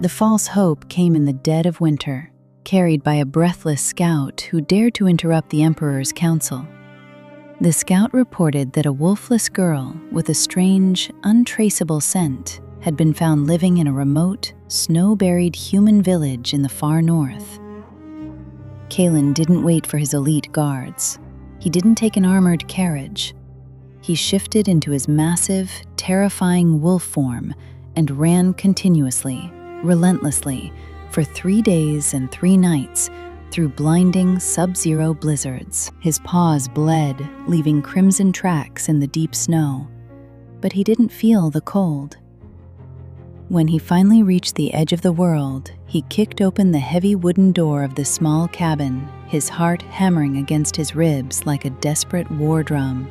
The false hope came in the dead of winter, carried by a breathless scout who dared to interrupt the emperor's council. The scout reported that a wolfless girl with a strange, untraceable scent had been found living in a remote, snow-buried human village in the far north. Kaelen didn't wait for his elite guards. He didn't take an armored carriage. He shifted into his massive, terrifying wolf form and ran continuously, relentlessly, for 3 days and 3 nights through blinding sub-zero blizzards. His paws bled, leaving crimson tracks in the deep snow, but he didn't feel the cold. When he finally reached the edge of the world, he kicked open the heavy wooden door of the small cabin, his heart hammering against his ribs like a desperate war drum.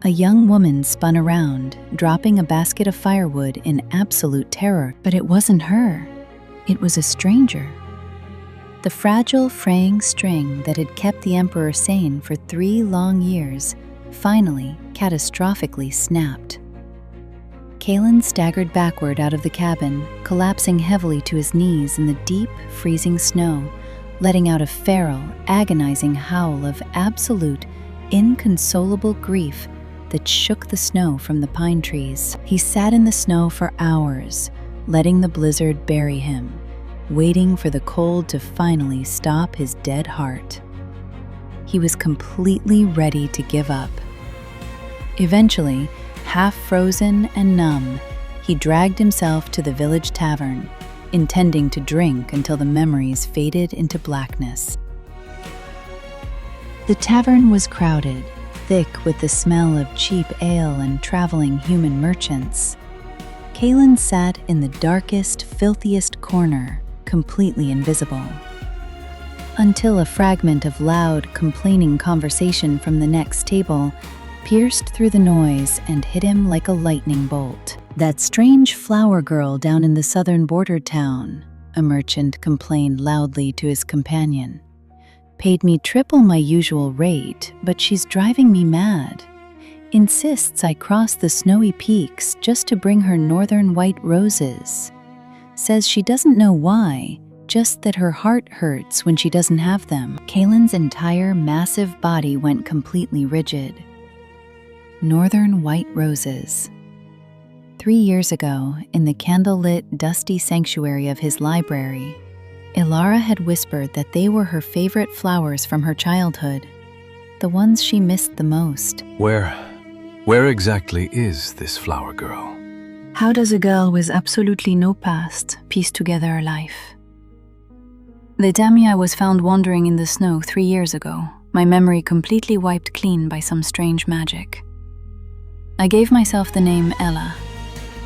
A young woman spun around, dropping a basket of firewood in absolute terror, but it wasn't her. It was a stranger. The fragile, fraying string that had kept the emperor sane for 3 long years finally, catastrophically snapped. Kaelen staggered backward out of the cabin, collapsing heavily to his knees in the deep, freezing snow, letting out a feral, agonizing howl of absolute, inconsolable grief that shook the snow from the pine trees. He sat in the snow for hours, letting the blizzard bury him, waiting for the cold to finally stop his dead heart. He was completely ready to give up. Eventually, half frozen and numb, he dragged himself to the village tavern, intending to drink until the memories faded into blackness. The tavern was crowded, thick with the smell of cheap ale and traveling human merchants. Kaelen sat in the darkest, filthiest corner, completely invisible. Until a fragment of loud, complaining conversation from the next table pierced through the noise and hit him like a lightning bolt. "That strange flower girl down in the southern border town," a merchant complained loudly to his companion, "paid me triple my usual rate, but she's driving me mad. Insists I cross the snowy peaks just to bring her northern white roses. Says she doesn't know why, just that her heart hurts when she doesn't have them." Kaelen's entire massive body went completely rigid. Northern white roses. 3 years ago, in the candlelit, dusty sanctuary of his library, Elara had whispered that they were her favorite flowers from her childhood, the ones she missed the most. Where exactly is this flower girl? How does a girl with absolutely no past piece together a life? They tell me I was found wandering in the snow 3 years ago, my memory completely wiped clean by some strange magic. I gave myself the name Ella.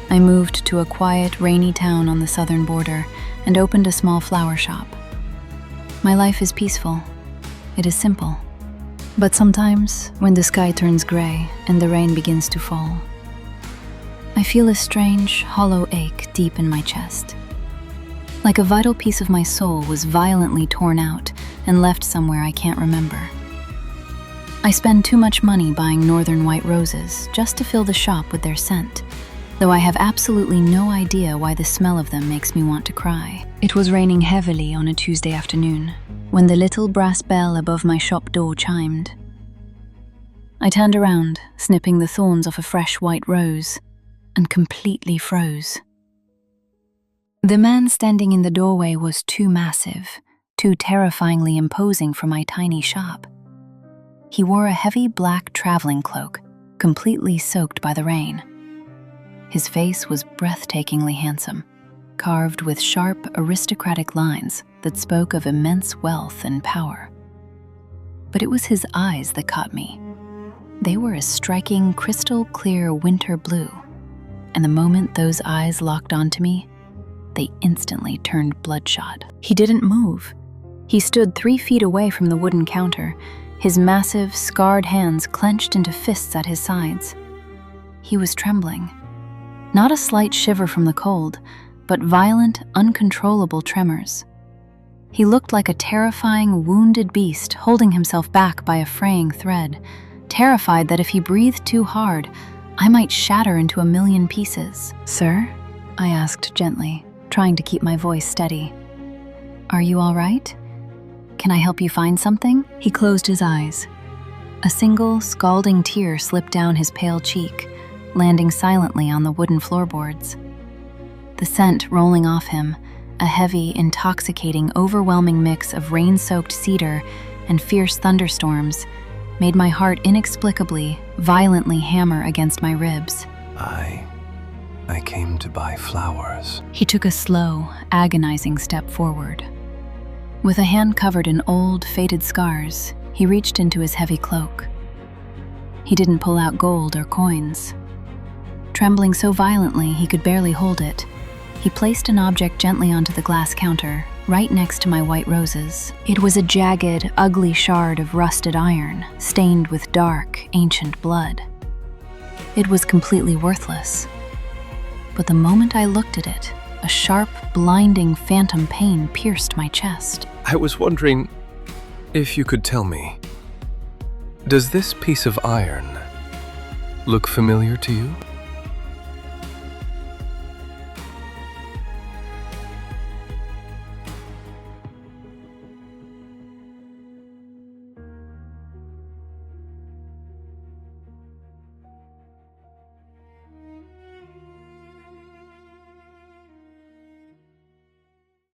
I moved to a quiet, rainy town on the southern border and opened a small flower shop. My life is peaceful. It is simple. But sometimes, when the sky turns gray and the rain begins to fall, I feel a strange, hollow ache deep in my chest. Like a vital piece of my soul was violently torn out and left somewhere I can't remember. I spend too much money buying northern white roses just to fill the shop with their scent, though I have absolutely no idea why the smell of them makes me want to cry. It was raining heavily on a Tuesday afternoon when the little brass bell above my shop door chimed. I turned around, snipping the thorns off a fresh white rose, and completely froze. The man standing in the doorway was too massive, too terrifyingly imposing for my tiny shop. He wore a heavy black traveling cloak, completely soaked by the rain. His face was breathtakingly handsome, carved with sharp, aristocratic lines that spoke of immense wealth and power. But it was his eyes that caught me. They were a striking, crystal-clear winter blue, and the moment those eyes locked onto me, they instantly turned bloodshot. He didn't move. He stood 3 feet away from the wooden counter, his massive, scarred hands clenched into fists at his sides. He was trembling. Not a slight shiver from the cold, but violent, uncontrollable tremors. He looked like a terrifying, wounded beast holding himself back by a fraying thread, terrified that if he breathed too hard, I might shatter into a million pieces. "Sir?" I asked gently, trying to keep my voice steady. "Are you all right? Can I help you find something?" He closed his eyes. A single, scalding tear slipped down his pale cheek, landing silently on the wooden floorboards. The scent rolling off him, a heavy, intoxicating, overwhelming mix of rain-soaked cedar and fierce thunderstorms, made my heart inexplicably, violently hammer against my ribs. I came to buy flowers. He took a slow, agonizing step forward. With a hand covered in old, faded scars, he reached into his heavy cloak. He didn't pull out gold or coins. Trembling so violently he could barely hold it, he placed an object gently onto the glass counter, right next to my white roses. It was a jagged, ugly shard of rusted iron, stained with dark, ancient blood. It was completely worthless. But the moment I looked at it, a sharp, blinding phantom pain pierced my chest. I was wondering if you could tell me, does this piece of iron look familiar to you?